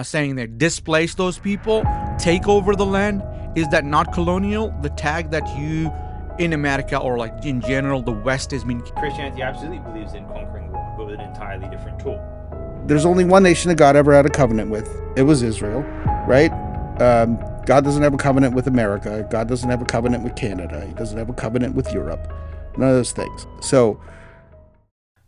saying that displace those people, take over the land. Is that not colonial? The tag that you in America or like in general the West has been. Christianity absolutely believes in conquering the world, but with an entirely different tool. There's only one nation that God ever had a covenant with. It was Israel, right? God doesn't have a covenant with America. God doesn't have a covenant with Canada. He doesn't have a covenant with Europe. None of those things. So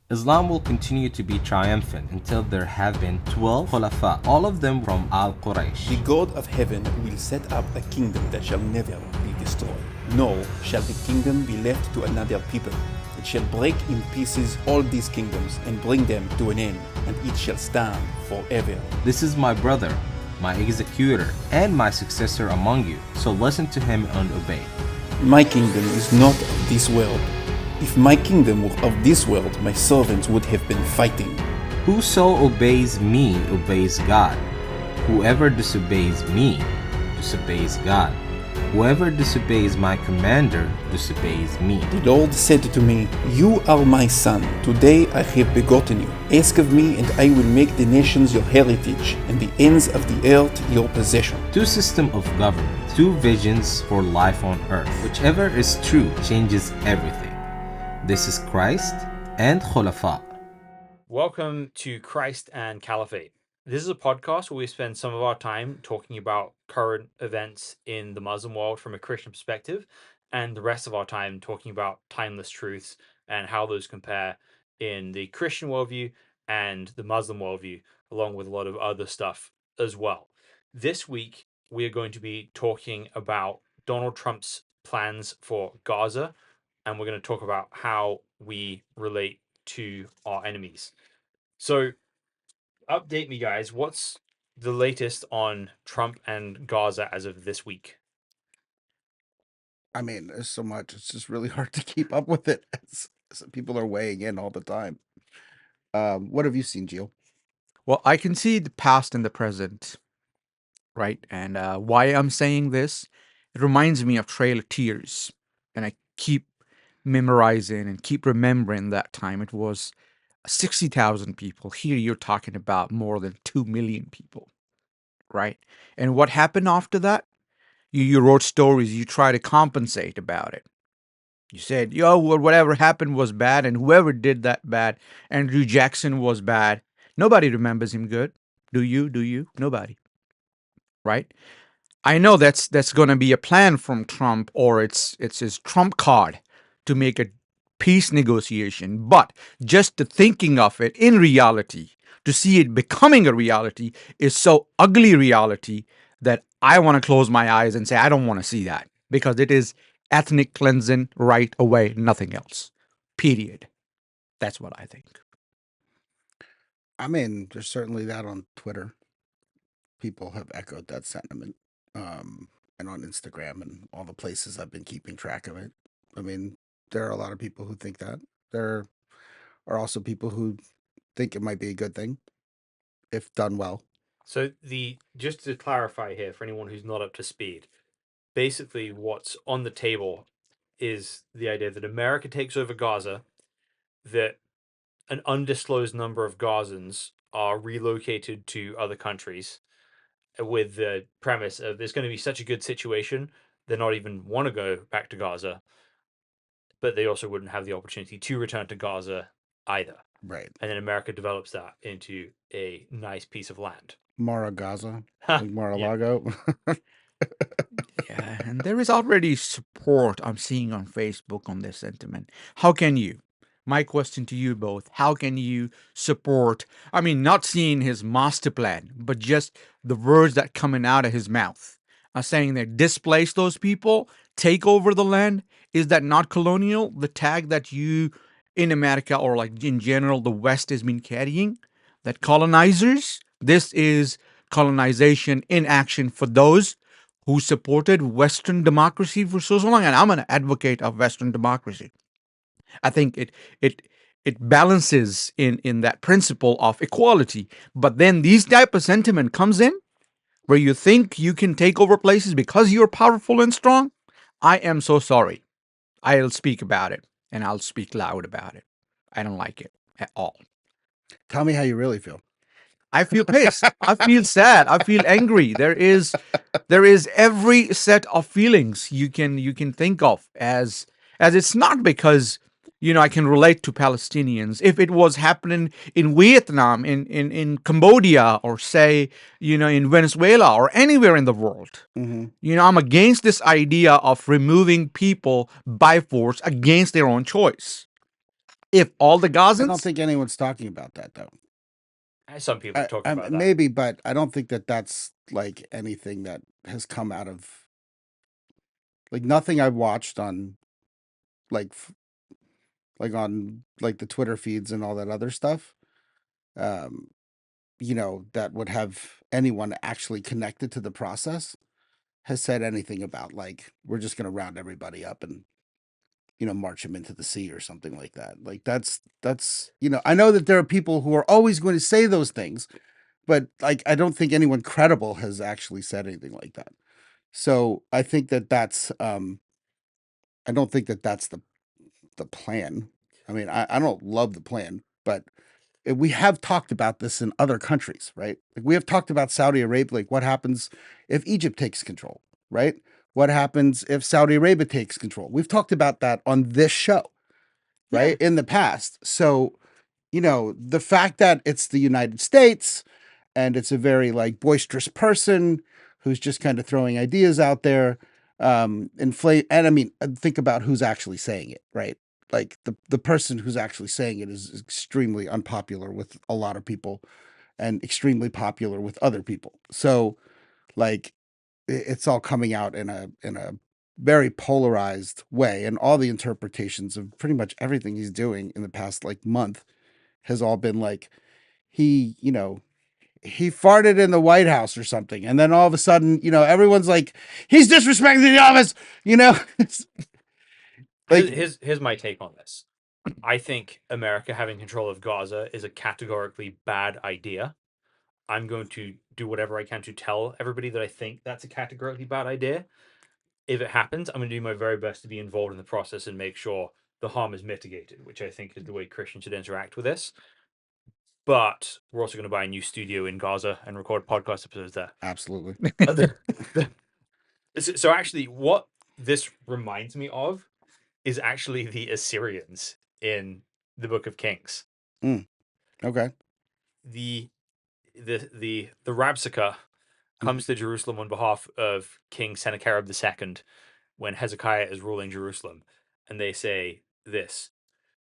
Islam will continue to be triumphant until there have been 12 Khulafa, all of them from Al-Quraysh. The God of heaven will set up a kingdom that shall never be destroyed. Nor shall the kingdom be left to another people. It shall break in pieces all these kingdoms and bring them to an end, and it shall stand forever. This is my brother, my executor, and my successor among you, so listen to him and obey. My kingdom is not of this world. If my kingdom were of this world, my servants would have been fighting. Whoso obeys me obeys God. Whoever disobeys me disobeys God. Whoever disobeys my commander disobeys me. The Lord said to me, You are my son. Today I have begotten you. Ask of me, and I will make the nations your heritage, and the ends of the earth your possession. Two systems of government, two visions for life on earth. Whichever is true changes everything. This is Christ and Khulafa. Welcome to Christ and Caliphate. This is a podcast where we spend some of our time talking about current events in the Muslim world from a Christian perspective, and the rest of our time talking about timeless truths and how those compare in the Christian worldview and the Muslim worldview, along with a lot of other stuff as well. This week, we are going to be talking about Donald Trump's plans for Gaza, and we're going to talk about how we relate to our enemies. So, update me, guys. What's the latest on Trump and Gaza as of this week? I mean, there's so much. It's just really hard to keep up with it. People are weighing in all the time. What have you seen, Gio? Well, I can see the past and the present, right? And why I'm saying this, it reminds me of Trail of Tears, and I keep memorizing and keep remembering that time. It was 60,000 people. Here you're talking about more than 2 million people, right? And what happened after that? You wrote stories, you try to compensate about it. You said, yo, whatever happened was bad, and whoever did that bad, Andrew Jackson was bad. Nobody remembers him good. Do you? Do you? Nobody. Right? I know that's going to be a plan from Trump, or it's his trump card to make a peace negotiation. But just the thinking of it in reality, to see it becoming a reality, is so ugly reality that I want to close my eyes and say, I don't want to see that, because it is ethnic cleansing right away, nothing else. Period. That's what I think. I mean, there's certainly that on Twitter. People have echoed that sentiment. And on Instagram and all the places I've been keeping track of it. I mean, there are a lot of people who think that. There are also people who think it might be a good thing if done well. So just to clarify here for anyone who's not up to speed, basically what's on the table is the idea that America takes over Gaza, that an undisclosed number of Gazans are relocated to other countries with the premise of there's going to be such a good situation, they're not even want to go back to Gaza, but they also wouldn't have the opportunity to return to Gaza either. Right. And then America develops that into a nice piece of land. Mara Gaza, like Mar-a-Lago. Yeah, and there is already support I'm seeing on Facebook on this sentiment. How can you? My question to you both, how can you support, I mean, not seeing his master plan, but just the words that coming out of his mouth are saying that displace those people, take over the land? Is that not colonial? The tag that you in America or like in general, the West has been carrying, that colonizers, this is colonization in action for those who supported Western democracy for so long. And I'm an advocate of Western democracy. I think it balances in that principle of equality. But then these type of sentiment comes in where you think you can take over places because you're powerful and strong. I am so sorry. I'll speak about it, and I'll speak loud about it. I don't like it at all. Tell me how you really feel. I feel pissed. I feel sad. I feel angry. There is every set of feelings you can think of, as it's not because I can relate to Palestinians. If it was happening in Vietnam, in Cambodia, or say in Venezuela or anywhere in the world, I'm against this idea of removing people by force against their own choice. If all the I don't Gazans, think anyone's talking about that though. Some people are talking about that. Maybe, but I don't think that that's like anything that has come out of like nothing I've watched on like on like the Twitter feeds and all that other stuff. That would have anyone actually connected to the process has said anything about like we're just going to round everybody up and march them into the sea or something like that. Like that's I know that there are people who are always going to say those things, but like I don't think anyone credible has actually said anything like that. So I think that that's I don't think that that's the plan. I mean, I don't love the plan, but we have talked about this in other countries, right? Like we have talked about Saudi Arabia, like what happens if Egypt takes control, right? What happens if Saudi Arabia takes control? We've talked about that on this show, right? In the past. So, the fact that it's the United States and it's a very like boisterous person who's just kind of throwing ideas out there, inflate. And I mean, think about who's actually saying it, right? Like the person who's actually saying it is extremely unpopular with a lot of people and extremely popular with other people. So like it's all coming out in a very polarized way, and all the interpretations of pretty much everything he's doing in the past like month has all been like he he farted in the White House or something, and then all of a sudden everyone's like he's disrespecting the office. Like Here's my take on this. I think America having control of Gaza is a categorically bad idea. I'm going to do whatever I can to tell everybody that I think that's a categorically bad idea. If it happens, I'm going to do my very best to be involved in the process and make sure the harm is mitigated, which I think is the way Christians should interact with this. But we're also going to buy a new studio in Gaza and record podcast episodes there. absolutely. So actually, what this reminds me of is actually the Assyrians in the Book of Kings. Okay. The Rabsakeh comes to Jerusalem on behalf of King Sennacherib II when Hezekiah is ruling Jerusalem, and they say this: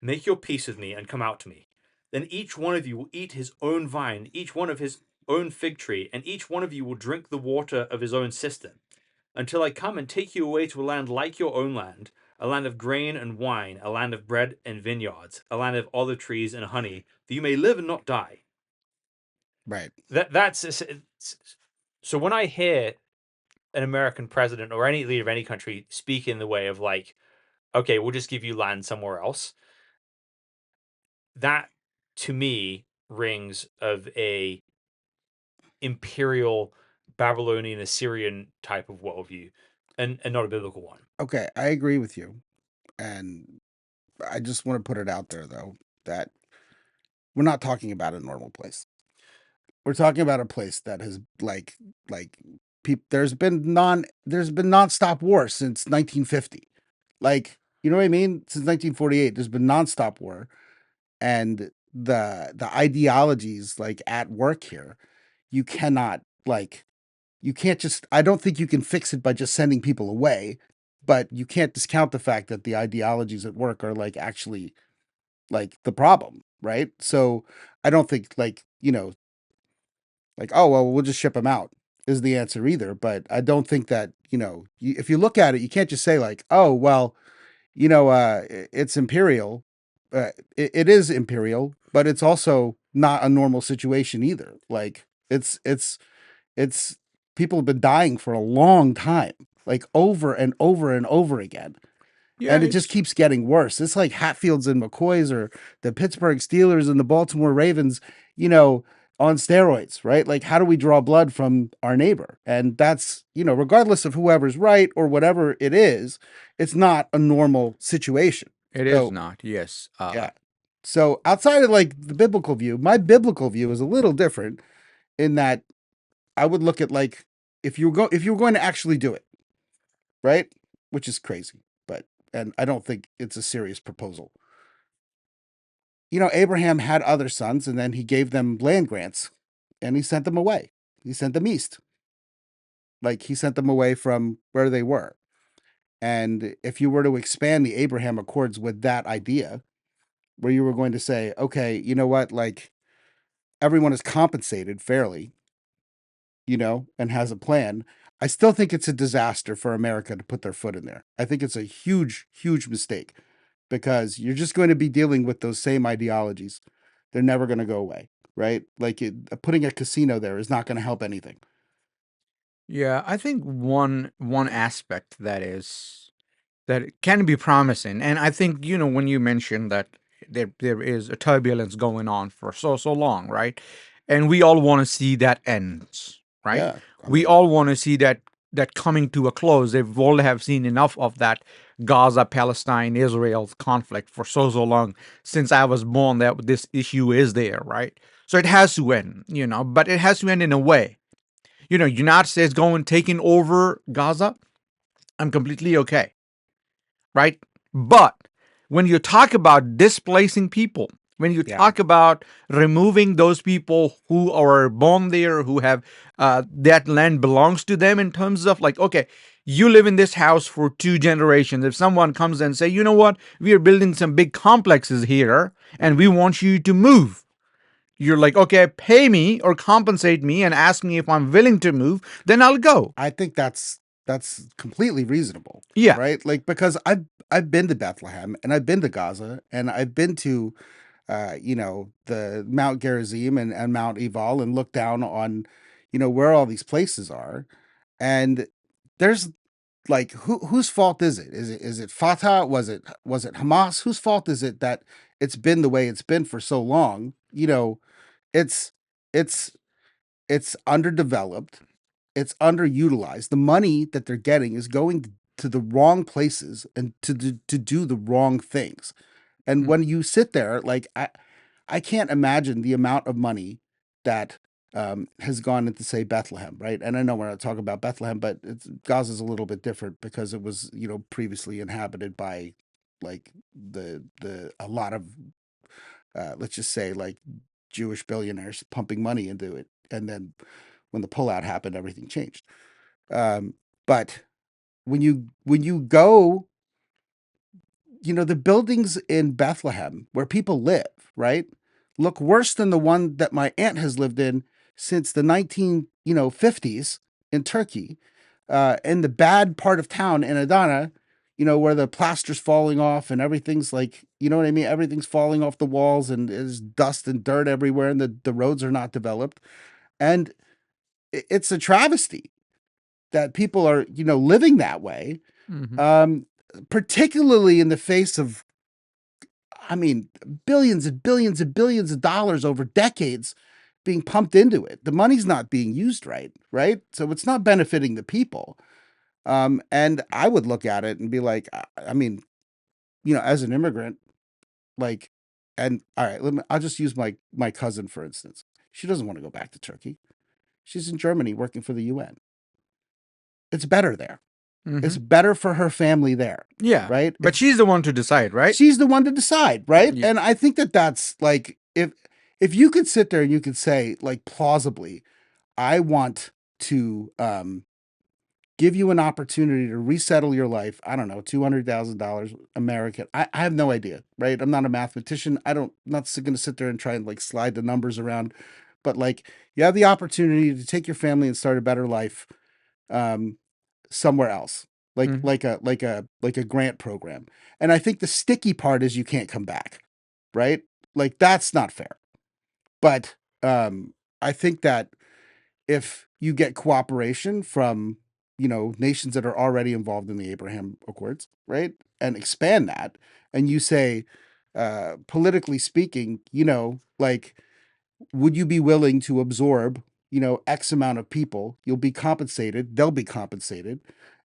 "Make your peace with me and come out to me. Then each one of you will eat his own vine, each one of his own fig tree, and each one of you will drink the water of his own cistern, until I come and take you away to a land like your own land, a land of grain and wine, a land of bread and vineyards, a land of olive trees and honey, that you may live and not die." Right. That's so when I hear an American president or any leader of any country speak in the way of like, okay, we'll just give you land somewhere else, that to me rings of a imperial Babylonian Assyrian type of worldview, and not a biblical one. Okay, I agree with you. And I just want to put it out there though that we're not talking about a normal place. We're talking about a place that has like there's been nonstop war since 1950. Like, you know what I mean? Since 1948, there's been nonstop war, and the ideologies like at work here, you cannot like you can't just I don't think you can fix it by just sending people away, but you can't discount the fact that the ideologies at work are like actually like the problem, right? So I don't think like, like, oh, well, we'll just ship them out is the answer either. But I don't think that, if you look at it, you can't just say like, oh, well, it's imperial. It is imperial, but it's also not a normal situation either. Like it's people have been dying for a long time, like over and over and over again. yeah, And it just keeps getting worse. It's like Hatfields and McCoys or the Pittsburgh Steelers and the Baltimore Ravens, on steroids, right? Like, how do we draw blood from our neighbor? And that's, regardless of whoever's right or whatever it is, it's not a normal situation. it is not. Yes. Yeah. So outside of like the biblical view, my biblical view is a little different. in that I would look at like if you were going to actually do it, right? Which is crazy, and I don't think it's a serious proposal. Abraham had other sons, and then he gave them land grants, and he sent them away. He sent them east. Like he sent them away from where they were. And if you were to expand the Abraham Accords with that idea, where you were going to say, okay, you know what, like everyone is compensated fairly, and has a plan, I still think it's a disaster for America to put their foot in there. I think it's a huge, huge mistake because you're just going to be dealing with those same ideologies. They're never going to go away, right? Like putting a casino there is not going to help anything. Yeah, I think one aspect that can be promising, and I think when you mentioned that there is a turbulence going on for so long, right? And we all want to see that ends, right? Yeah. We all want to see that coming to a close. They've all have seen enough of that Gaza, Palestine, Israel conflict for so long since I was born that this issue is there, right? So it has to end, but it has to end in a way. United States taking over Gaza, I'm completely okay, right? But when you talk about displacing people, when you talk about removing those people who are born there, who have that land belongs to them in terms of like, okay, you live in this house for 2 generations. If someone comes and say, you know what, we are building some big complexes here and we want you to move. You're like, okay, pay me or compensate me and ask me if I'm willing to move, then I'll go. I think that's completely reasonable. Yeah. Right? Like because I've been to Bethlehem and I've been to Gaza and I've been to the Mount Gerizim and Mount Ebal and looked down on where all these places are. And there's like whose fault is it? Is it Fatah? Was it Hamas? Whose fault is it that it's been the way it's been for so long? It's it's it's underdeveloped. It's underutilized. The money that they're getting is going to the wrong places and to do the wrong things. And when you sit there, like I can't imagine the amount of money that has gone into say Bethlehem, right? And I know we're not talking about Bethlehem, but Gaza's a little bit different because it was previously inhabited by like a lot of let's just say like Jewish billionaires pumping money into it, and then when the pullout happened, everything changed. But when you go, the buildings in Bethlehem where people live, right, look worse than the one that my aunt has lived in since the 1950s in Turkey, in the bad part of town in Adana, where the plaster's falling off and everything's like, you know what I mean? Everything's falling off the walls and there's dust and dirt everywhere and the roads are not developed. And it's a travesty that people are, living that way, particularly in the face of, I mean, billions and billions and billions of dollars over decades being pumped into it. The money's not being used right? So it's not benefiting the people. And I would look at it and be like, I mean, as an immigrant, like, and all right, I'll just use my cousin, for instance. She doesn't want to go back to Turkey. She's in Germany working for the UN. It's better there. It's better for her family there. Yeah. Right. But she's the one to decide, right? She's the one to decide. Right. Yeah. And I think that's like, if you could sit there and you could say like plausibly, I want to give you an opportunity to resettle your life. I don't know, $200,000 American. I have no idea. Right. I'm not a mathematician. I'm not going to sit there and try and like slide the numbers around. But like you have the opportunity to take your family and start a better life. Somewhere else, like a grant program. And I think the sticky part is you can't come back, right? Like that's not fair. But I think that if you get cooperation from nations that are already involved in the Abraham Accords, right, and expand that, and you say, politically speaking, like, would you be willing to absorb X amount of people? You'll be compensated. They'll be compensated.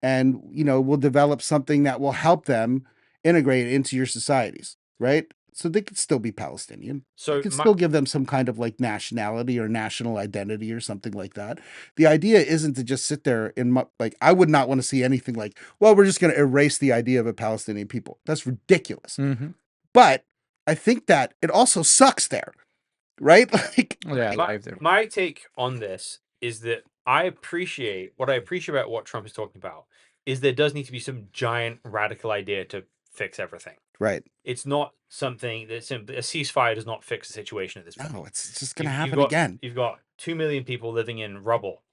And, we'll develop something that will help them integrate into your societies. Right. So they could still be Palestinian. So You could still give them some kind of like nationality or national identity or something like that. The idea isn't to just sit there and like, I would not want to see anything like, well, we're just going to erase the idea of a Palestinian people. That's ridiculous. Mm-hmm. But I think that it also sucks there, right? Like, Yeah, my, live there. my take on this is that I appreciate about what Trump is talking about is there does need to be some giant radical idea to fix everything. right. It's not something that simply a ceasefire does not fix the situation at this point. No, it's just going to You've happen got- again. You've got 2 million people living in rubble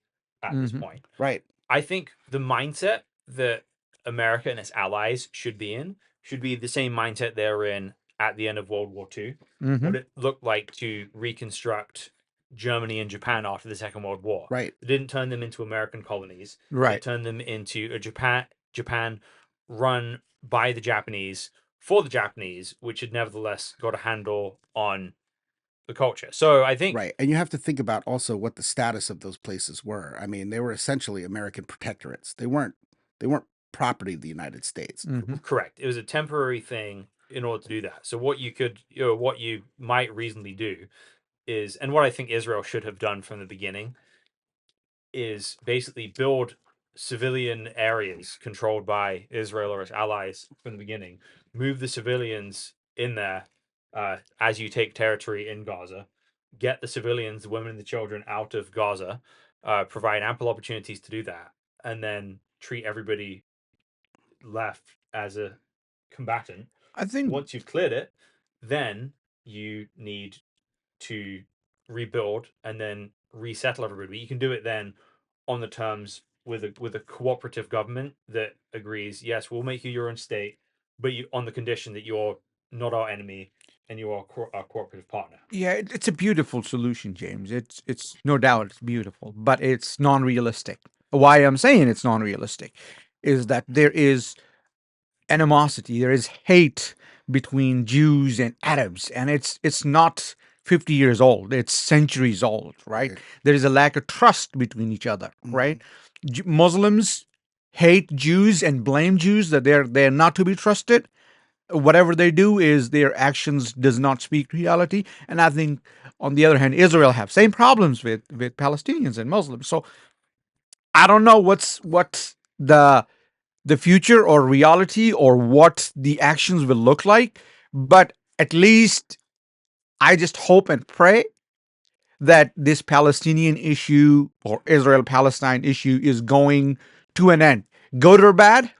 at this Mhm. point. Right. I think the mindset that America and its allies should be in should be the same mindset they were in at the end of World War II. Mhm. What it looked like to reconstruct Germany and Japan after the Second World War. Right. It didn't turn them into American colonies. It Right. turned them into a Japan run by the Japanese for the Japanese, which had nevertheless got a handle on the culture. So I think Right. And you have to think about also what the status of those places were. I mean, they were essentially American protectorates. They weren't property of the United States. Mhm. correct. It was a temporary thing in order to do that. So what you might reasonably do is, and what I think Israel should have done from the beginning, is basically build civilian areas controlled by Israel or its allies from the beginning. Move the civilians in there as you take territory in Gaza. Get the civilians, the women and the children out of Gaza. Provide ample opportunities to do that, and then treat everybody left as a combatant. I think Once you've cleared it, then you need to rebuild and then resettle everybody. But you can do it then on the terms with a cooperative government that agrees, yes, we'll make you your own state, but you on the condition that you're not our enemy and you are our cooperative partner. yeah, it's a beautiful solution, James. It's no doubt it's beautiful, but it's non-realistic. Why I'm saying it's non-realistic is that there is animosity, there is hate between Jews and Arabs, and it's not 50 years old, it's centuries old, right? Right. There is a lack of trust between each other, Mhm. right? Muslims hate Jews and blame Jews that they're not to be trusted. Whatever they do is their actions does not speak reality. And I think on the other hand, Israel have same problems with Palestinians and Muslims. So I don't know what's the future or reality or what the actions will look like, but at least I just hope and pray that this Palestinian issue or Israel Palestine issue is going to an end. Good or bad,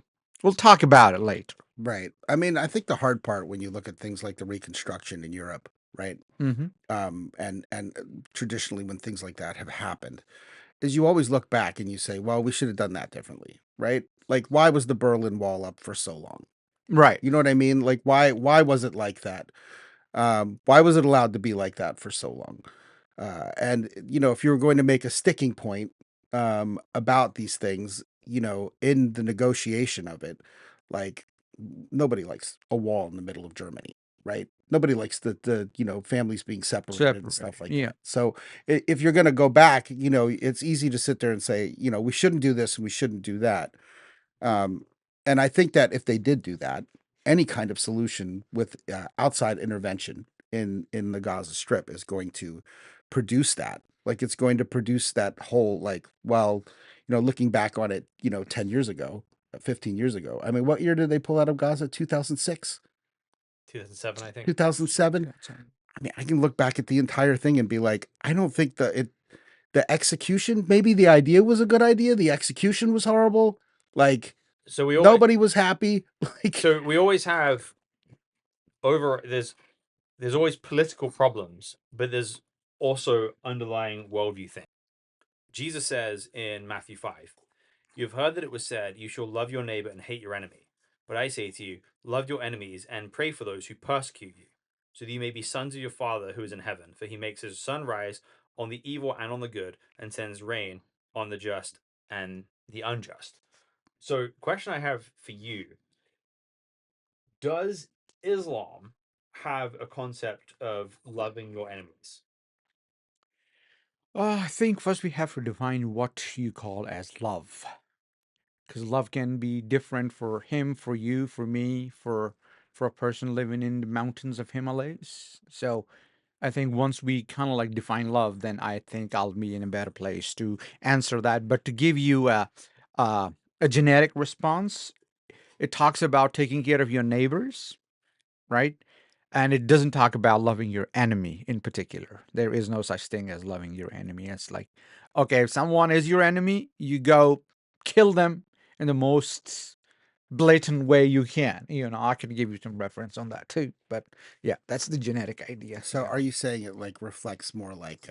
we'll talk about it later. Right. I mean, I think the hard part when you look at things like the Reconstruction in Europe, right? Mm-hmm. And traditionally when things like that have happened, is you always look back and you say, well, we should have done that differently, right? Like, why was the Berlin Wall up for so long? Right. You know what I mean? Like, why was it like that? Why was it allowed to be like that for so long? And you know, if you were going to make a sticking point about these things, you know, in the negotiation of it, like nobody likes a wall in the middle of Germany, right? Nobody likes the you know, families being separated and stuff like Yeah. that. So if you're going to go back, you know, it's easy to sit there and say, you know, we shouldn't do this and we shouldn't do that. And I think that if they did do that, any kind of solution with outside intervention in the Gaza Strip is going to produce that. Like it's going to produce that whole like, well, you know, looking back on it, you know, 10 years ago, 15 years ago. I mean, what year did they pull out of Gaza? 2006, 2007, I think. 2007. I mean, I can look back at the entire thing and be like, I don't think the execution, maybe the idea was a good idea. The execution was horrible. Like So we always, nobody was happy. Like, so we always have there's always political problems, but there's also underlying worldview things. Jesus says in Matthew 5, "You've heard that it was said, you shall love your neighbor and hate your enemy. But I say to you, love your enemies and pray for those who persecute you, so that you may be sons of your Father who is in heaven. For he makes his sun rise on the evil and on the good, and sends rain on the just and the unjust." So, question I have for you: does Islam have a concept of loving your enemies? I think first we have to define what you call as love. Because love can be different for him, for you, for me, for for a person living in the mountains of Himalayas. So I think once we kind of like define love, then I think I'll be in a better place to answer that. But to give you a, a generic response, it talks about taking care of your neighbors, right? And it doesn't talk about loving your enemy in particular. There is no such thing as loving your enemy. It's like, okay, if someone is your enemy, you go kill them in the most blatant way you can. I can give you some reference on that too. But yeah, that's the genetic idea. So Yeah. are you saying it like reflects more like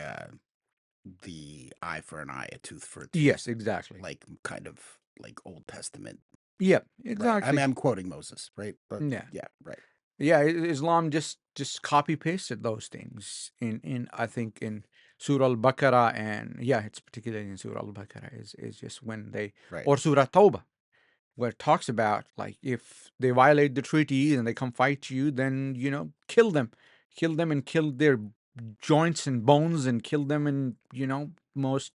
the eye for an eye, a tooth for a tooth? Yes, exactly. Like kind of like Old Testament. Yeah, Right. exactly. I mean, I'm quoting Moses, right? But Yeah. yeah, right. Yeah, Islam just copy pasted those things in I think in Surah Al-Baqarah, and yeah, it's particularly in Surah Al-Baqarah is just when they Right. or Surah Tawbah, where it talks about like if they violate the treaty and they come fight you, then kill them, and kill their joints and bones and kill them in most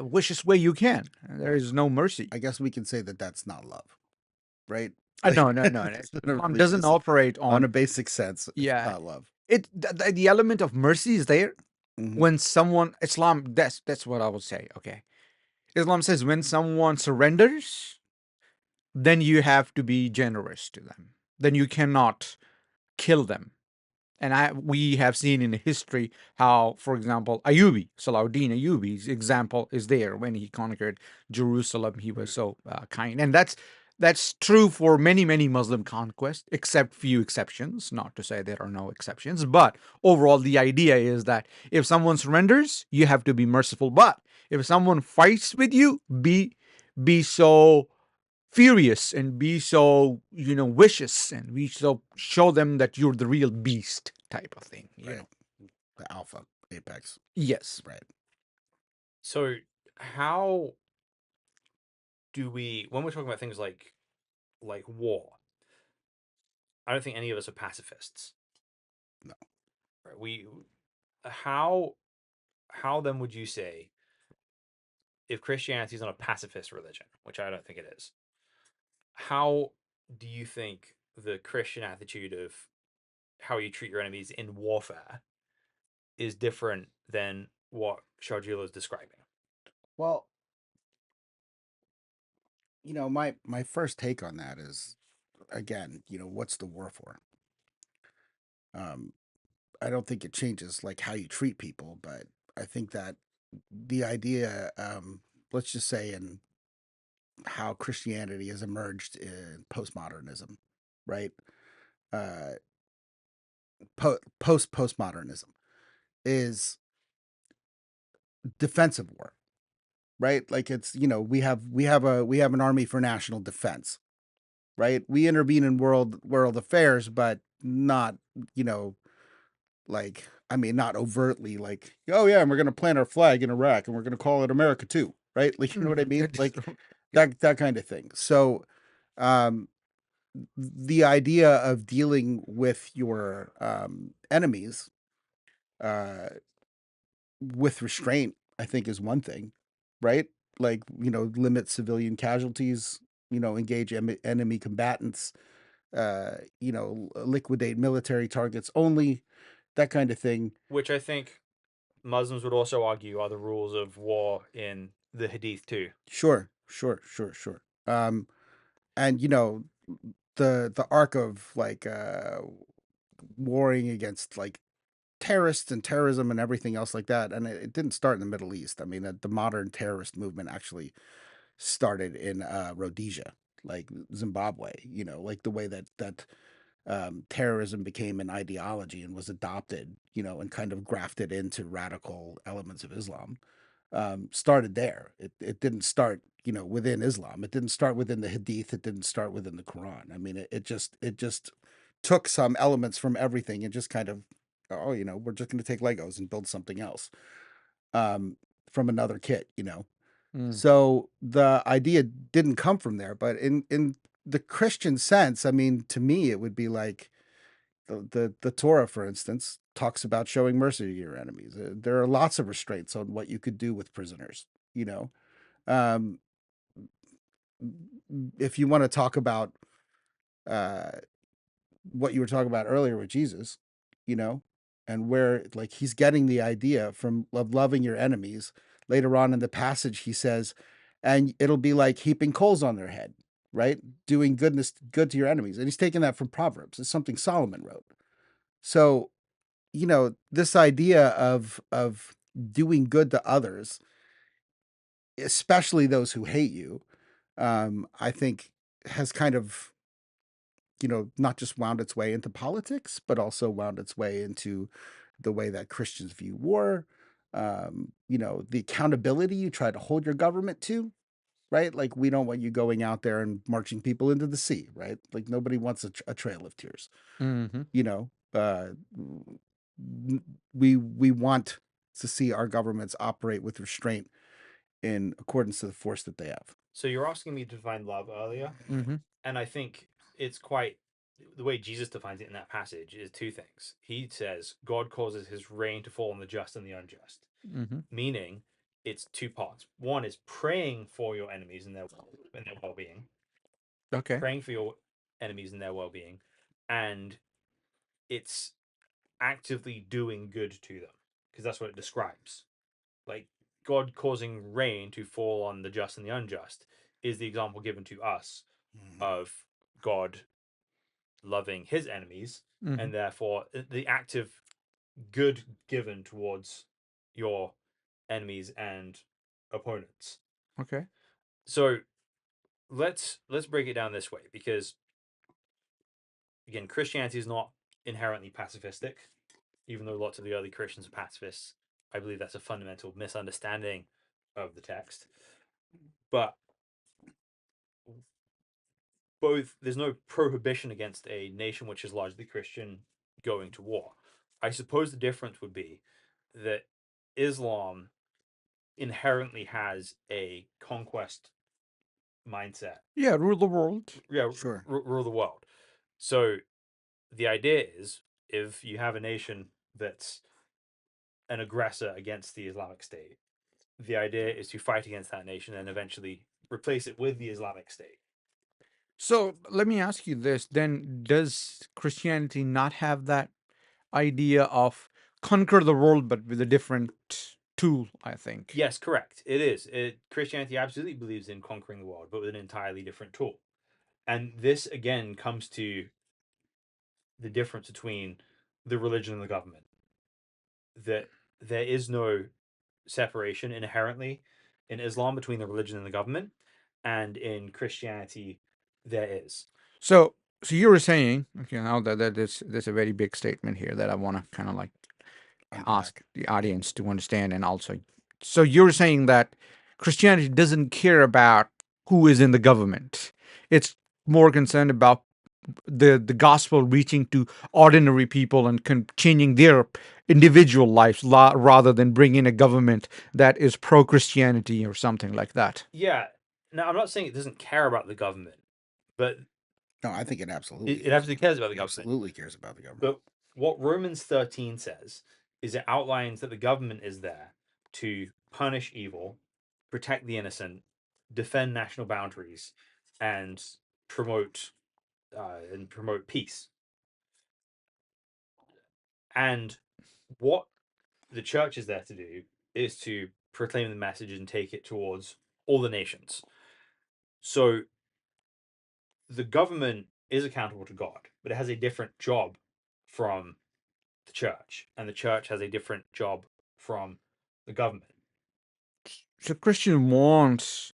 vicious way you can. There Right. is no mercy. I guess we can say that that's not love, right? No. It's not a Islam really doesn't operate on a on basic sense. It's yeah. not love. The element of mercy is there Mhm. when someone Islam. That's what I would say. Okay, Islam says when someone surrenders, then you have to be generous to them. Then you cannot kill them. And we have seen in history how, for example, Salahuddin Ayyubi's example is there when he conquered Jerusalem. He was so kind, and that's true for many Muslim conquests, except few exceptions. Not to say there are no exceptions, but overall, the idea is that if someone surrenders, you have to be merciful. But if someone fights with you, be so furious and be so vicious and be so show them that you're the real beast type of thing. Right. The alpha apex. Yes. Right. So how do we, when we're talking about things like war, I don't think any of us are pacifists. No. Right? How then would you say, if Christianity is not a pacifist religion, which I don't think it is, how do you think the Christian attitude of how you treat your enemies in warfare is different than what Sharjila is describing? Well, my first take on that is, again, what's the war for? I don't think it changes like how you treat people, but I think that the idea, let's just say, in how Christianity has emerged in postmodernism, right? Uh, postmodernism is defensive war, right? Like it's we have an army for national defense, right? We intervene in world affairs, but not like not overtly like, oh yeah, and we're gonna plant our flag in Iraq and we're gonna call it America too, right? Like you know what I mean? Like that kind of thing. So um the idea of dealing with your enemies uh with restraint, I think, is one thing, right? Like, limit civilian casualties, engage enemy combatants, liquidate military targets only, that kind of thing. Which I think Muslims would also argue are the rules of war in the Hadith too. Sure. And the arc of like warring against like terrorists and terrorism and everything else like that, and it didn't start in the Middle East. I mean, the modern terrorist movement actually started in Rhodesia, like Zimbabwe. Like the way that terrorism became an ideology and was adopted, and kind of grafted into radical elements of Islam. Started there. It didn't start, within Islam. It didn't start within the Hadith. It didn't start within the Quran. I mean, it just took some elements from everything and just kind of, oh, we're just going to take Legos and build something else from another kit. Mm. So the idea didn't come from there, but in the Christian sense, I mean, to me, it would be like the Torah, for instance, talks about showing mercy to your enemies. There are lots of restraints on what you could do with prisoners. Um, if you want to talk about what you were talking about earlier with Jesus, and where like he's getting the idea from loving your enemies. Later on in the passage, he says, and it'll be like heaping coals on their head, right? Doing good to your enemies. And he's taking that from Proverbs. It's something Solomon wrote. So, this idea of doing good to others, especially those who hate you, I think has kind of not just wound its way into politics, but also wound its way into the way that Christians view war. The accountability you try to hold your government to, right? Like we don't want you going out there and marching people into the sea, right? Like nobody wants a trail of tears. Mm-hmm. We want to see our governments operate with restraint in accordance to the force that they have. So you're asking me to define love earlier, Mm-hmm. and I think it's quite the way Jesus defines it in that passage is two things. He says God causes his rain to fall on the just and the unjust, Mm-hmm. meaning it's two parts. One is praying for your enemies and their well-being, Okay. praying for your enemies and their well-being, and it's actively doing good to them because that's what it describes. Like God causing rain to fall on the just and the unjust is the example given to us of God loving his enemies, Mm-hmm. and therefore the active good given towards your enemies and opponents. Okay. So let's break it down this way, because again, Christianity is not inherently pacifistic, even though lots of the early Christians are pacifists. I believe that's a fundamental misunderstanding of the text. But there's no prohibition against a nation which is largely Christian going to war. I suppose the difference would be that Islam inherently has a conquest mindset. Yeah, rule the world. Yeah, Sure. rule the world. So the idea is, if you have a nation that's an aggressor against the Islamic State, the idea is to fight against that nation and eventually replace it with the Islamic State. So let me ask you this then: does Christianity not have that idea of conquer the world, but with a different tool? I think. Yes, correct. It is. Christianity absolutely believes in conquering the world, but with an entirely different tool. And this again comes to the difference between the religion and the government. That there is no separation inherently in Islam between the religion and the government, and in Christianity there is. So you were saying, okay, now there's a very big statement here that I want to kind of like ask the audience to understand, and also, so you're saying that Christianity doesn't care about who is in the government; it's more concerned about the gospel reaching to ordinary people and changing their individual lives, rather than bringing a government that is pro Christianity or something like that. Yeah. Now, I'm not saying it doesn't care about the government, but No, I think it absolutely it absolutely cares about the it government. absolutely cares about the government. But what Romans 13 says is it outlines that the government is there to punish evil, protect the innocent, defend national boundaries, and promote peace. And what the church is there to do is to proclaim the message and take it towards all the nations. So the government is accountable to God, but it has a different job from the church, and the church has a different job from the government. So Christian wants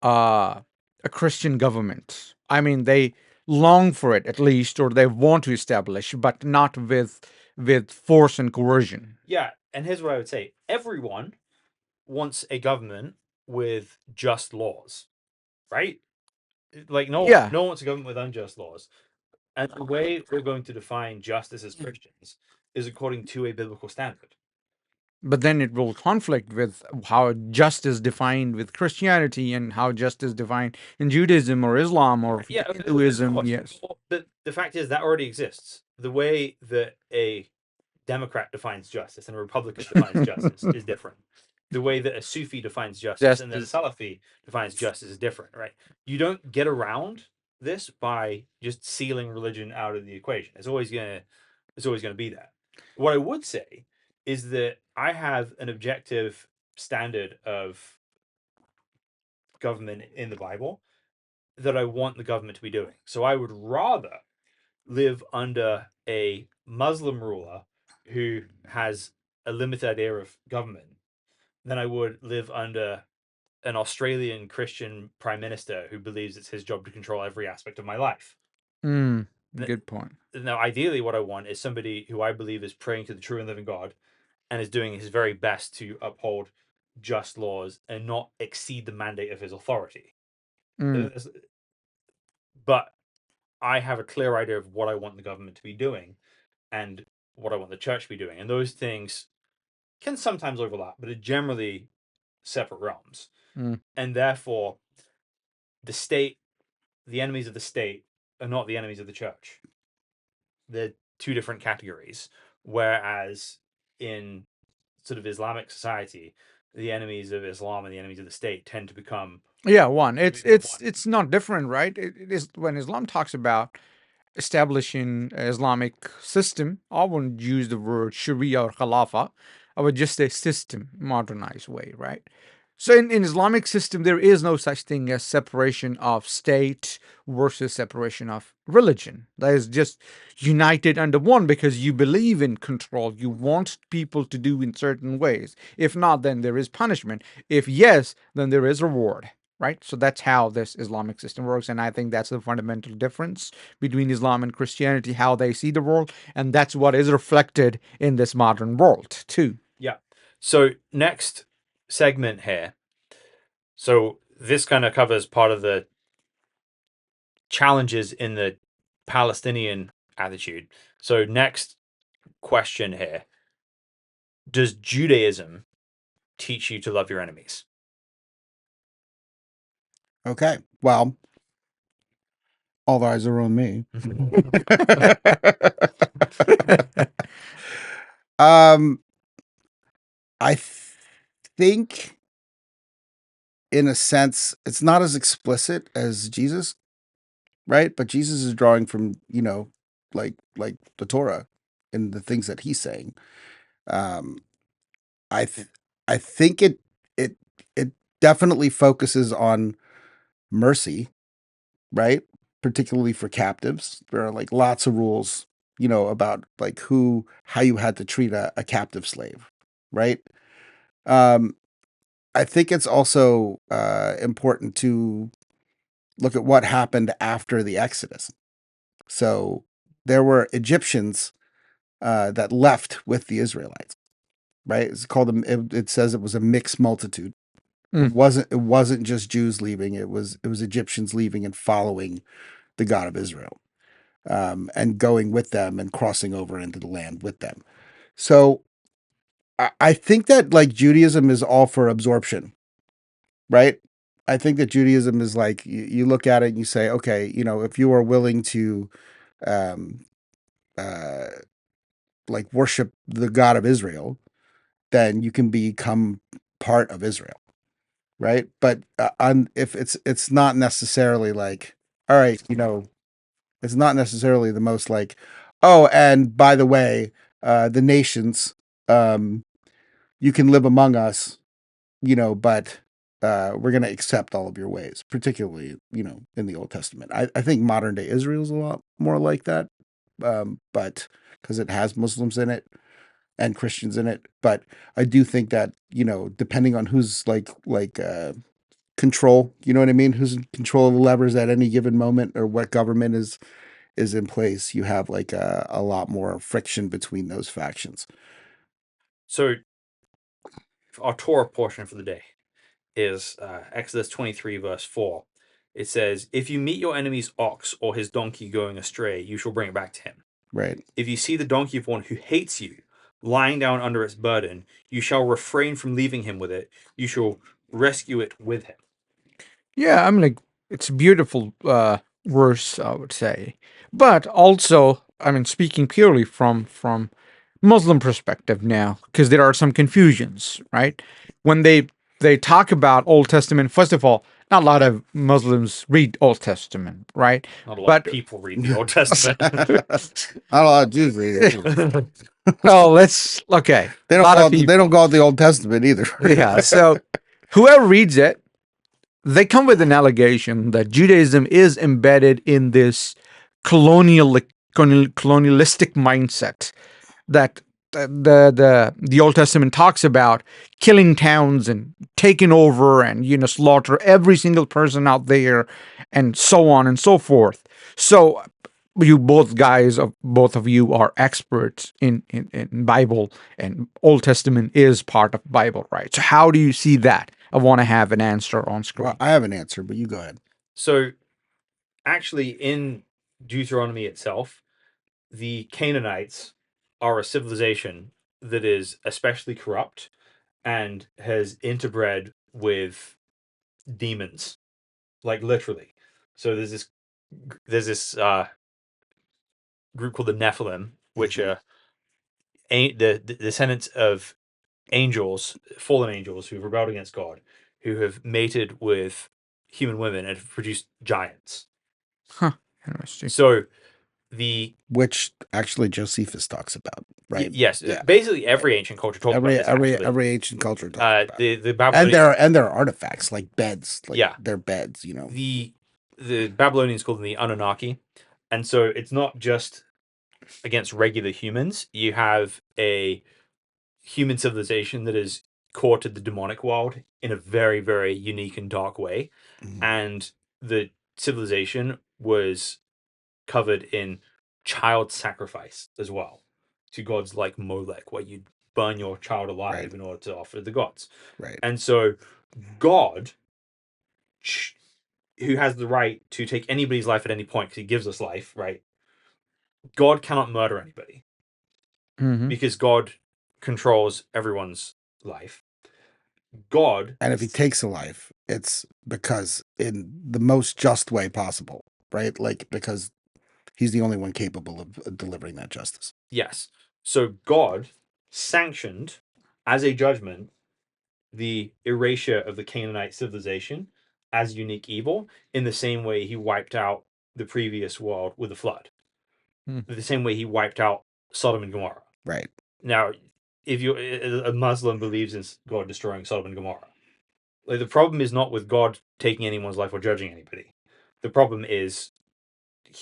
a Christian government. I mean, they long for it at least, or they want to establish, but not with force and coercion. Yeah, and here's what I would say: everyone wants a government with just laws, right? Like no one wants a government with unjust laws. And the way we're going to define justice as Christians is according to a biblical standard. But then it will conflict with how justice is defined with Christianity and how justice is defined in Judaism or Islam or Hinduism. Yes. But the fact is that already exists. The way that a Democrat defines justice and a Republican defines justice is different. The way that a Sufi defines justice and then a Salafi defines justice is different, right? You don't get around this by just sealing religion out of the equation. It's always gonna be that. What I would say is that I have an objective standard of government in the Bible that I want the government to be doing. So I would rather live under a Muslim ruler who has a limited idea of government than I would live under an Australian Christian prime minister who believes it's his job to control every aspect of my life. Good point. Now, ideally, what I want is somebody who I believe is praying to the true and living God and is doing his very best to uphold just laws and not exceed the mandate of his authority. But I have a clear idea of what I want the government to be doing and what I want the church to be doing. And those things can sometimes overlap, but are generally separate realms. And therefore, the state, the enemies of the state, are not the enemies of the church. They're two different categories. Whereas in sort of Islamic society, the enemies of Islam and the enemies of the state tend to become One. It's not different, right? It is when Islam talks about establishing an Islamic system. I wouldn't use the word Sharia or Khalifa. I would just say system, modernized way, right? So in Islamic system, there is no such thing as separation of state versus separation of religion. That is just united under one because you believe in control. You want people to do in certain ways. If not, then there is punishment. If yes, then there is reward. Right? So that's how this Islamic system works. And I think that's the fundamental difference between Islam and Christianity, how they see the world. And that's what is reflected in this modern world, too. Yeah. So next segment here. So this kind of covers part of the challenges in the Palestinian attitude. So next question here. Does Judaism teach you to love your enemies? Okay. Well, all eyes are on me. I think in a sense it's not as explicit as Jesus, right? But Jesus is drawing from, like the Torah and the things that he's saying. I think it definitely focuses on mercy, right? Particularly for captives. There are like lots of rules, about like how you had to treat a captive slave, right? I think it's also important to look at what happened after the Exodus. So there were Egyptians that left with the Israelites, right? It's called it says it was a mixed multitude. It wasn't just Jews leaving. It was Egyptians leaving and following the God of Israel, and going with them and crossing over into the land with them. So I think that like Judaism is all for absorption, right? I think that Judaism is like you look at it and you say, okay, if you are willing to, um, uh, like worship the God of Israel, then you can become part of Israel, right? But if it's not necessarily like, all right, it's not necessarily the most like, oh, and by the way, the nations, you can live among us, but we're going to accept all of your ways, particularly, in the Old Testament. I think modern day Israel is a lot more like that, but because it has Muslims in it and Christians in it. But I do think that, depending on who's like control, you know what I mean? Who's in control of the levers at any given moment or what government is in place, you have like a lot more friction between those factions. So our Torah portion for the day is Exodus 23, verse 4. It says, if you meet your enemy's ox or his donkey going astray, you shall bring it back to him. Right. If you see the donkey of one who hates you lying down under its burden, you shall refrain from leaving him with it. You shall rescue it with him. Yeah, I mean, like, it's a beautiful verse, I would say. But also, I mean, speaking purely from Muslim perspective now, because there are some confusions, right? When they talk about Old Testament, first of all, not a lot of Muslims read Old Testament, right? Not a lot But of people read the Old Testament. Not a lot of Jews read it. well, let's okay. They A don't lot call of it, people. they don't call it the Old Testament either. Yeah. So whoever reads it, they come with an allegation that Judaism is embedded in this colonialistic mindset that the Old Testament talks about killing towns and taking over and slaughter every single person out there and so on and so forth. So you both of you are experts in Bible, and Old Testament is part of Bible, right? So how do you see that? I want to have an answer on screen. Well, I have an answer, but you go ahead. So, actually, in Deuteronomy itself, the Canaanites are a civilization that is especially corrupt and has interbred with demons, like literally. So there's this group called the Nephilim, which are the descendants of angels, fallen angels who've rebelled against God, who have mated with human women and have produced giants. Huh. Interesting. So the Which actually Josephus talks about, right? yes, Yeah. basically every ancient culture talks about this. Every ancient culture talks about it. The Babylonians, And there are artifacts like beds, like Yeah. they're beds, the Babylonians called them the Anunnaki, and so it's not just against regular humans. You have a human civilization that has courted the demonic world in a very, very unique and dark way. Mhm. And the civilization was covered in child sacrifice as well to gods like Molech, where you'd burn your child alive Right. in order to offer to the gods. Right. And so God, who has the right to take anybody's life at any point because he gives us life, right? God cannot murder anybody Mhm. because God controls everyone's life. God, And if he takes a life, it's because in the most just way possible, right? Like because he's the only one capable of delivering that justice. yes. So God sanctioned as a judgment the erasure of the Canaanite civilization as unique evil in the same way he wiped out the previous world with a flood. The same way he wiped out Sodom and Gomorrah. Right. Now, if you a Muslim believes in God destroying Sodom and Gomorrah, like the problem is not with God taking anyone's life or judging anybody. The problem is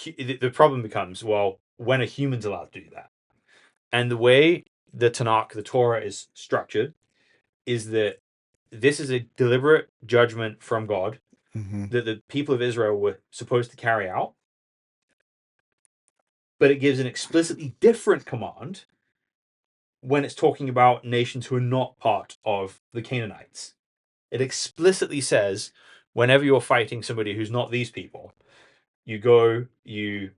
the problem becomes, well, when are humans allowed to do that? And the way the Tanakh, the Torah, is structured is that this is a deliberate judgment from God Mhm. that the people of Israel were supposed to carry out, but it gives an explicitly different command when it's talking about nations who are not part of the Canaanites. It explicitly says, whenever you're fighting somebody who's not these people, you go, you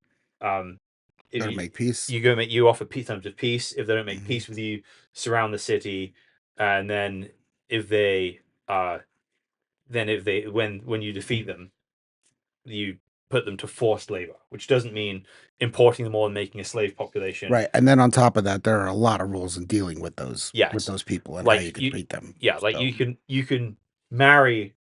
if Gotta make peace. you offer terms of peace. If they don't make Mhm. peace with you, surround the city, and then if they when you defeat them, you put them to forced labor, which doesn't mean importing them all and making a slave population. Right. And then on top of that, there are a lot of rules in dealing with those Yes. people and Like how you can treat them. Yeah, like So, you can marry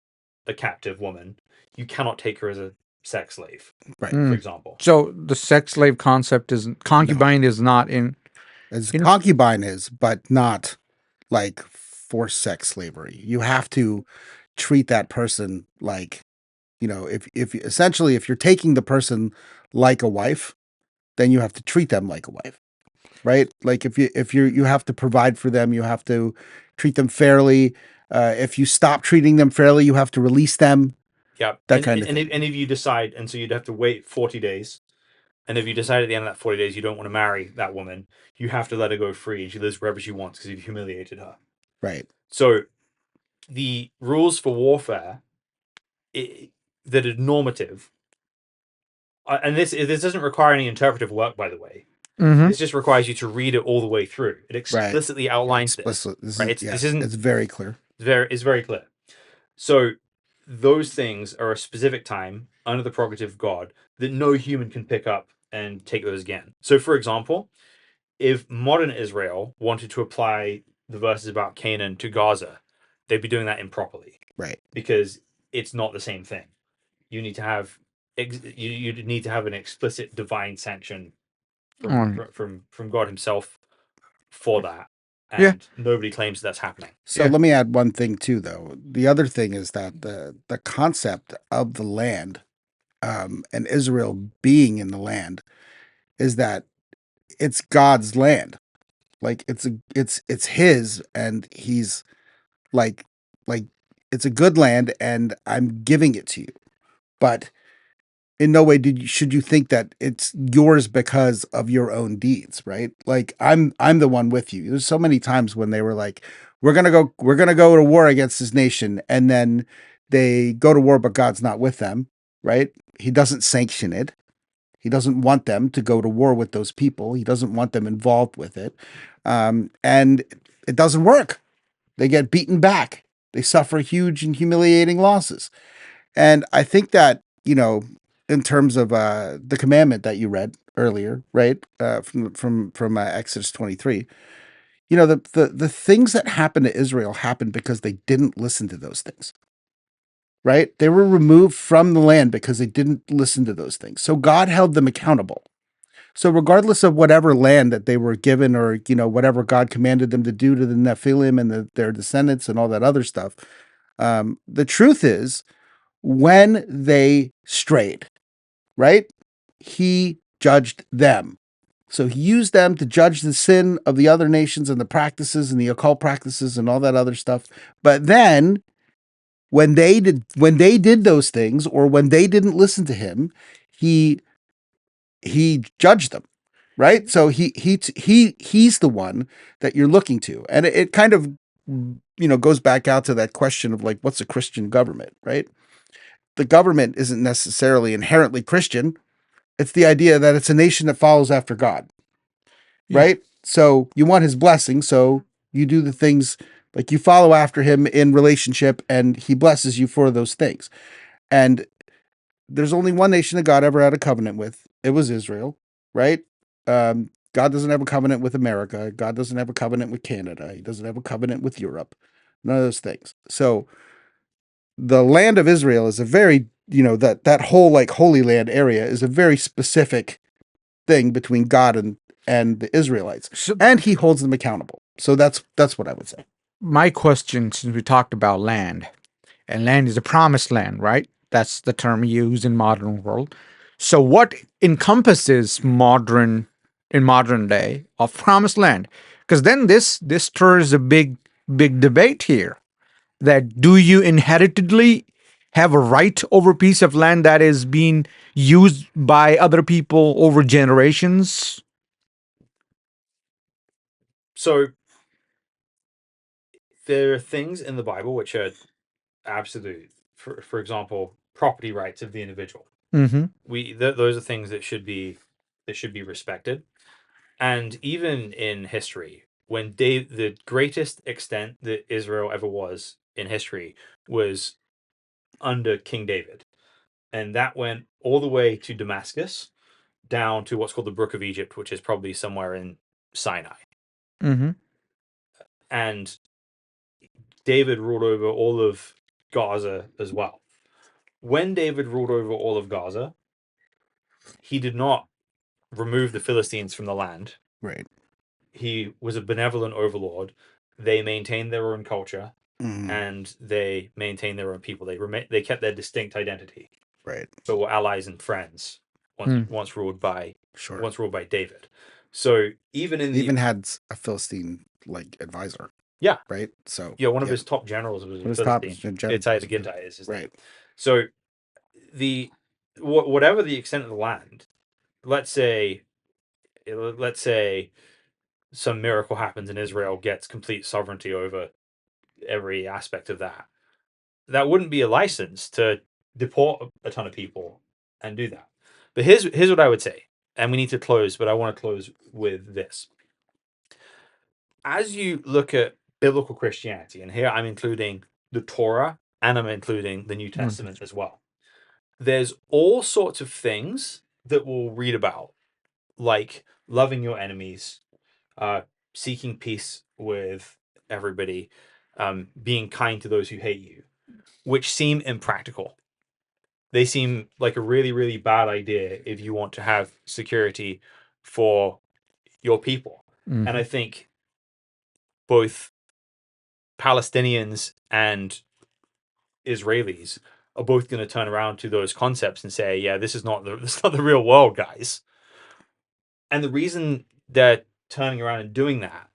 a captive woman. You cannot take her as a sex slave, right. for example. So the sex slave concept is concubine is not in. As You know- concubine is, but not like forced sex slavery. You have to treat that person like, if essentially if you're taking the person like a wife, then you have to treat them like a wife. Right? Like you have to provide for them, you have to treat them fairly. If you stop treating them fairly, you have to release them. Yeah, That kind of and thing. if you decide, and so you'd have to wait 40 days, and if you decide at the end of that 40 days you don't want to marry that woman, you have to let her go free, and she lives wherever she wants because you've humiliated her. Right. So the rules for warfare that are normative, and this doesn't require any interpretive work, by the way. Mhm. This just requires you to read it all the way through. It explicitly outlines Explicit. this. Right? This isn't. It's very clear. It's very clear. So those things are a specific time under the prerogative of God that no human can pick up and take those again. So, for example, if modern Israel wanted to apply the verses about Canaan to Gaza, they'd be doing that improperly Right. because it's not the same thing. You need to have you need to have an explicit divine sanction from God Himself for that, Yeah. and nobody claims that's happening. So Yeah. let me add one thing too, though. The other thing is that the concept of the land, and Israel being in the land, is that it's God's land. Like it's His, and He's like like it's a good land, and I'm giving it to you. But in no way should you think that it's yours because of your own deeds, right? Like I'm the one with you. There's so many times when they were like, we're gonna go to war against this nation, and then they go to war, but God's not with them, right? He doesn't sanction it. He doesn't want them to go to war with those people. He doesn't want them involved with it, and it doesn't work. They get beaten back. They suffer huge and humiliating losses. And I think that, in terms of the commandment that you read earlier, right, from Exodus 23, the things that happened to Israel happened because they didn't listen to those things, right? They were removed from the land because they didn't listen to those things. So God held them accountable. So regardless of whatever land that they were given, or whatever God commanded them to do to the Nephilim and their descendants and all that other stuff, the truth is, when they strayed, right? He judged them. So he used them to judge the sin of the other nations and the practices and the occult practices and all that other stuff. But then when they did those things, or when they didn't listen to him, he judged them. Right? So he's the one that you're looking to. And it kind of goes back out to that question of like, what's a Christian government, right? The government isn't necessarily inherently Christian. It's the idea that it's a nation that follows after God, right? So you want his blessing, so you do the things, like you follow after him in relationship, and he blesses you for those things. And there's only one nation that God ever had a covenant with. It was Israel, right? God doesn't have a covenant with America. God doesn't have a covenant with Canada. He doesn't have a covenant with Europe. None of those things. So the land of Israel is a very, that whole like Holy Land area is a very specific thing between God and the Israelites, So and he holds them accountable. So that's what I would say. my question, since we talked about land, and land is a promised land, right? That's the term used in modern world. So what encompasses in modern day of promised land? Because then this stirs a big debate here, that do you inheritedly have a right over a piece of land that is being used by other people over generations? So there are things in the Bible which are absolute. For example, property rights of the individual. Mm-hmm. Those are things that should be respected. And even in history, when the greatest extent that Israel ever was in history was under King David, and that went all the way to Damascus, down to what's called the Brook of Egypt, which is probably somewhere in Sinai. Mm-hmm. And David ruled over all of Gaza as well. When David ruled over all of Gaza, he did not remove the Philistines from the land. Right. He was a benevolent overlord. They maintained their own culture, and they maintained their own people. They kept their distinct identity, Right. but were allies and friends once ruled by David. So even had a Philistine like advisor. Yeah. Right. So one of his top generals was a Philistine. Ittai the Gittite is his name. Right. So whatever the extent of the land, let's say some miracle happens and Israel gets complete sovereignty over every aspect of that. That wouldn't be a license to deport a ton of people and do that. But here's what I would say, and we need to close, but I want to close with this. As you look at biblical Christianity, and here I'm including the Torah and I'm including the New Testament as well, there's all sorts of things that we'll read about, like loving your enemies, seeking peace with everybody, being kind to those who hate you. which seem impractical. They seem like a really, really bad idea if you want to have security for your people. And I think both Palestinians and Israelis are both going to turn around to those concepts and say, yeah, this is not the real world, guys. And the reason they're turning around and doing that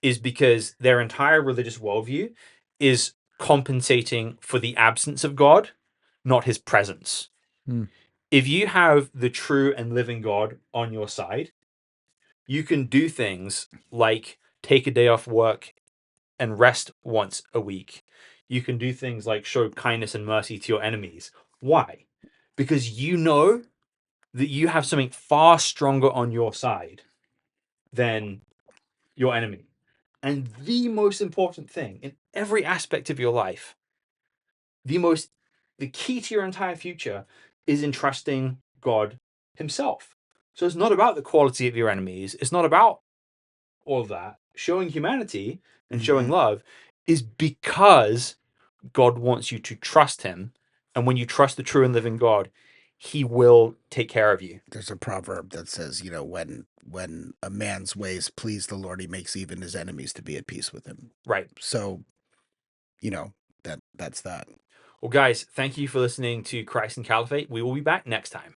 is because their entire religious worldview is compensating for the absence of God, not his presence. If you have the true and living God on your side, you can do things like take a day off work and rest once a week. You can do things like show kindness and mercy to your enemies. Why? Because you know that you have something far stronger on your side than your enemy. And the most important thing in every aspect of your life, the key to your entire future is in trusting God himself. So it's not about the quality of your enemies. It's not about all of that. Showing humanity and showing love is because God wants you to trust him. And when you trust the true and living God, he will take care of you. There's a proverb that says, when a man's ways please the Lord, he makes even his enemies to be at peace with him. Right. So, that's that. Well, guys, thank you for listening to Christ and Caliphate. We will be back next time.